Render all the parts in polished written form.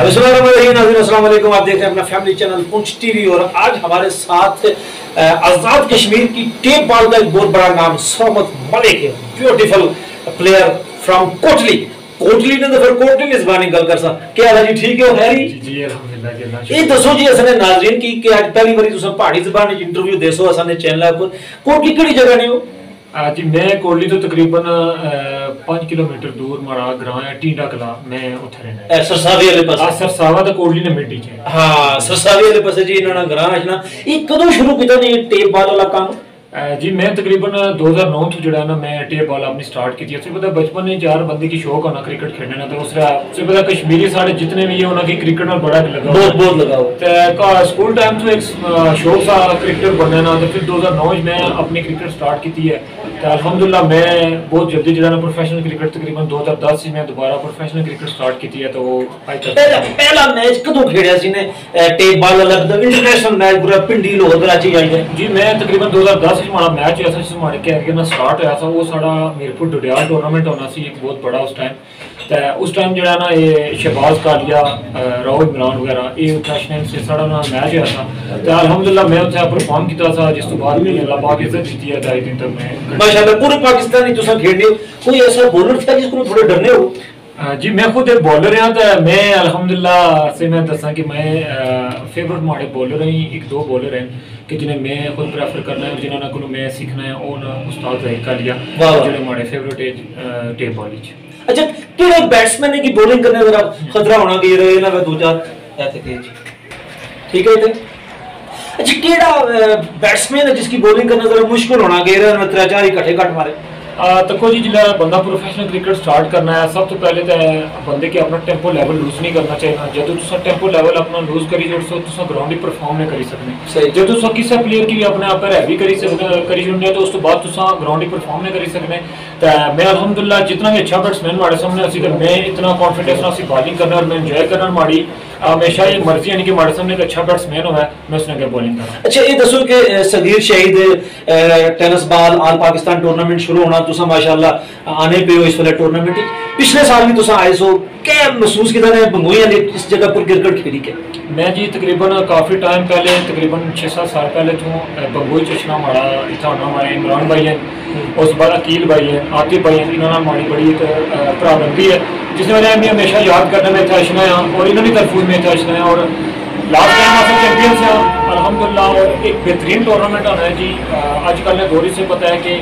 अस्सलाम वालेकुम, आप देख रहे हैं अपना फैमिली चैनल पुंछ टीवी। और आज हमारे साथ आजाद कश्मीर की टेप बॉल का एक बहुत बड़ा नाम सोमत मलिक है, beautiful player from Kotli. Kotli ने तो फिर कोटली निस्बानी गल कर सा क्या हाल है जी? ठीक है हैरी जी अल्हम्दुलिल्लाह। ये दसो जी असने नाज़रीन की कि आज पहली बारी तुसा पहाड़ी ज़बान में इंटरव्यू देसो असने चैनल पर। कोटली केड़ी जगह ने हो? जी मैं कोटली तो तकरीबन 5 किलोमीटर दूर मारा ग्रां है टींडा कला, मैं उत्थे रहना है। सरसावी वाले पासे। सरसावा तो कोटली ने मिट्टी है। हां सरसावी वाले पासे जी इन्होंने ग्रां है ना। ये कदों शुरू किया ने टेप बॉल वाला काम? जी मैं तकरीबन 2009 ਤੋਂ ਜਿਹੜਾ ਨਾ ਮੈਂ ਟੇਪ ਬਾਲ ਆਪਣੀ ਸਟਾਰਟ ਕੀਤੀ ਸੀ। पता बचपन में यार बंदे की शौक होना क्रिकेट खेलने ना, तो उसका से पता कश्मीरी सारे जितने भी है उनकी क्रिकेट में बड़ा लगा बहुत लगाओ। तो स्कूल टाइम तो एक शौक सा क्रिकेटर बनने ना, तो फिर 2009 में अपनी क्रिकेट स्टार्ट की है। तो अल्हम्दुलिल्लाह मैं बहुत जल्दी जो है ना प्रोफेशनल क्रिकेट तकरीबन 2010 से मैं दोबारा प्रोफेशनल क्रिकेट स्टार्ट की है। तो वो पहला मैच कदों खेलिया सी ने टेप बॉल वाला इंटरनेशनल मैच पूरा पिंडी लाहौर कराची आई है जी? मैं तकरीबन 2010 हमारा मैच होया था हमारे कैरियर में स्टार्ट होया था। वो साड़ा मीरपुर डोडियाल टूर्नामेंट होना सी एक बहुत बड़ा उस टाइम। तो उस टाइम जो है ना ये शहबाज कालिया राव इमरान वगैरह ये इंटरनेशनल से साड़ा ना मैच होया था। तो अल्हम्दुलिल्लाह मैं उत्थे परफॉर्म किया था, जिस तो बाद में अल्लाह पाक इज्जत दी है। 2 दिन तक मैं माशाल्लाह पूरे पाकिस्तानी तुसा खेलने हो। कोई ऐसा बॉलर था जिसको थोड़े डरने हो? जी मैं खुद एक बॉलर हाँ। तो मैं अल्हम्दुलिल्लाह से मैं दसा कि मैं फेवरेट माड़े बॉलर हैं, एक दो बॉलर हैं कि जिन्हें मैं खुद प्रेफर करना है, जिन्होंने को मैं सीखना है और उस्ताद रही कालिया जो हमारे फेवरेट है टेप बॉल। अच्छा केड़े बैट्समैन की बॉलिंग करने जरा खतरा होना कि रहे ना दो चार ऐसे के ठीक है। अच्छा केड़ा बैट्समैन है जिसकी बॉलिंग करना जरा मुश्किल होना कि रहे 3-4 इकट्ठे कट मारे? तको जी जिला बंदा प्रोफेशनल क्रिकेट स्टार्ट करना है, सब तो पहले तो बंदे के अपना टेंपो लेवल लूज नहीं करना चाहिए। जब तुसा टेंपो लेवल अपना लूज करी जो तुसा ग्राउंड ही परफॉर्म नहीं करी सकने। जब तुसा किसी प्लेयर की भी अपने आप पर हैवी करी छुड़ने तो उस तो बाद तुसा ग्राउंड ही परफॉर्म नहीं करी सकने। तो मैं अल्हम्दुलिल्लाह जितना भी अच्छा बैट्समैन मारे सामने असी, तो मैं इतना कॉन्फिडेंस ना सी बॉलिंग करना और मैं एंजॉय करना माड़ी हमेशा ये मर्जी यानी कि मारे सामने एक अच्छा बैट्समैन हो मैं उसने क्या बॉलिंग करना। अच्छा ये दसो कि सगीर शहीद tennis ball all Pakistan tournament शुरू होना तुसा माशाल्लाह आने पे हो इस वाले टूर्नामेंट पिछले साल भी तुसा आए सो क्या महसूस किया ने बंगोई ने इस जगह पर क्रिकेट खेली के? मैं जी तकरीबन काफ़ी टाइम पहले तकरीबन 6-7 साल पहले तो बंगोई चश्मा मारा इतना होना हमारे इमरान भाई हैं, उस बाद अकील भाई हैं, आतिफ भाई हैं, इन्होंने हमारी बड़ी एक प्रारंभी है जिसने वजह मैं हमेशा याद करने में इतना है और इन्होंने तरफूज में इतना है। और लास्ट टाइम आप चैंपियंस हैं अल्हम्दुलिल्लाह। और एक बेहतरीन टूर्नामेंट होना है जी। आजकल ने दौरी से पता है कि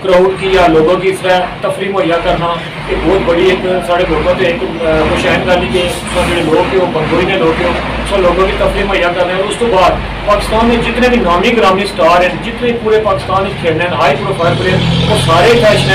क्राउड की या लोगों की इस तरह तफरी मुहैया करना एक बहुत बड़ी एक साढ़े लोगों से एक खुशैन गाली के जो लोग के बंगोई ने लोग के सब लोगों की तफरी मुहैया करना है। उस तो बाद पाकिस्तान में जितने भी नामी ग्रामी स्टार हैं, जितने पूरे पाकिस्तान में खेलने हैं हाई प्रोफाइल प्लेयर, वो सारे फैशन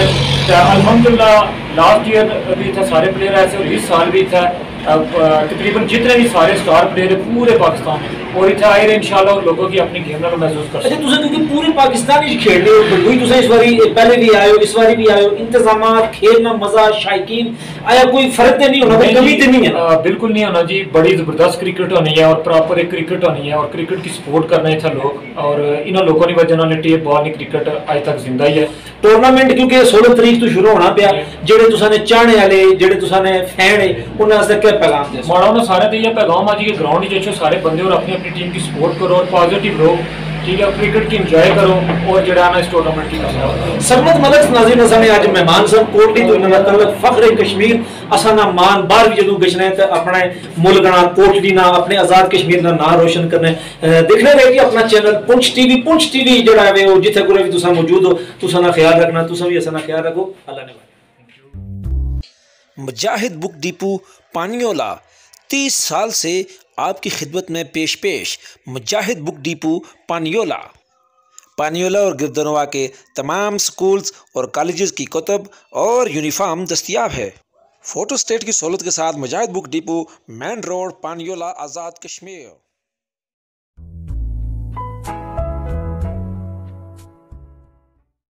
अल्हम्दुलिल्लाह। लास्ट ईयर भी था सारे प्लेयर ऐसे और इस साल भी था तकरीबन जितने भी सारे स्टार प्लेयर है पूरे पाकिस्तान और इतना आए रहे इंशाल्लाह लोगों की अपनी गेम में महसूस कर। अच्छा तुसे क्योंकि पूरे पाकिस्तान ही खेल रहे हो, बंगोई तुसे इस बारी पहले भी आए हो इस बारी भी आए हो, इंतजामात खेलना मजा शायकीन आया कोई फर्क तो नहीं होना, कोई कमी तो नहीं है? बिल्कुल नहीं होना जी। बड़ी जबरदस्त क्रिकेट होनी है और प्रॉपर एक क्रिकेट होनी है और क्रिकेट की सपोर्ट करना है लोग और इन लोगों की वजह ने टेप बॉल क्रिकेट अज तक जिंदा ही है। टूर्नामेंट क्योंकि 16 तारीख तो शुरू होना पिया, जेडे तुसाने चाहने वाले जेडे तुसाने फैन है उन्हें वास्ते क्या पैगाम दे? माड़ा उन्हें सारे तो ये पैगाम आ जी कि ग्राउंड में अच्छे सारे बंदे और अपनी अपनी टीम की सपोर्ट करो और पॉजिटिव रहो, ठीक है, क्रिकेट की एंजॉय करो और जड़ा ना इस टूर्नामेंट की करो। सरमद मलिक नाज़रीन असाने आज मेहमान सब कोटली तो इन्होंने तलब फख्र कश्मीर असाना मान बार भी जदों गशने ते अपने मुल्क ना कोटली ना अपने आजाद कश्मीर ना नाम रोशन करने देखने रहे कि अपना चैनल पुंछ टीवी जड़ा है वो जिथे कोई भी तुसा मौजूद हो तुसा ना ख्याल रखना, तुसा भी असाना ख्याल रखो। अल्लाह ने मुजाहिद बुक डिपो पानियोला 30 साल से आपकी खिदमत में पेश मुजाहिद बुक डिपो पानियोला और गिरदनवा के तमाम स्कूल्स और कॉलेजेस की कुतुब और यूनिफॉर्म दस्तियाब है। फ़ोटो स्टेट की सहूलत के साथ मुजाहिद book depot main road पानियोला Azad Kashmir.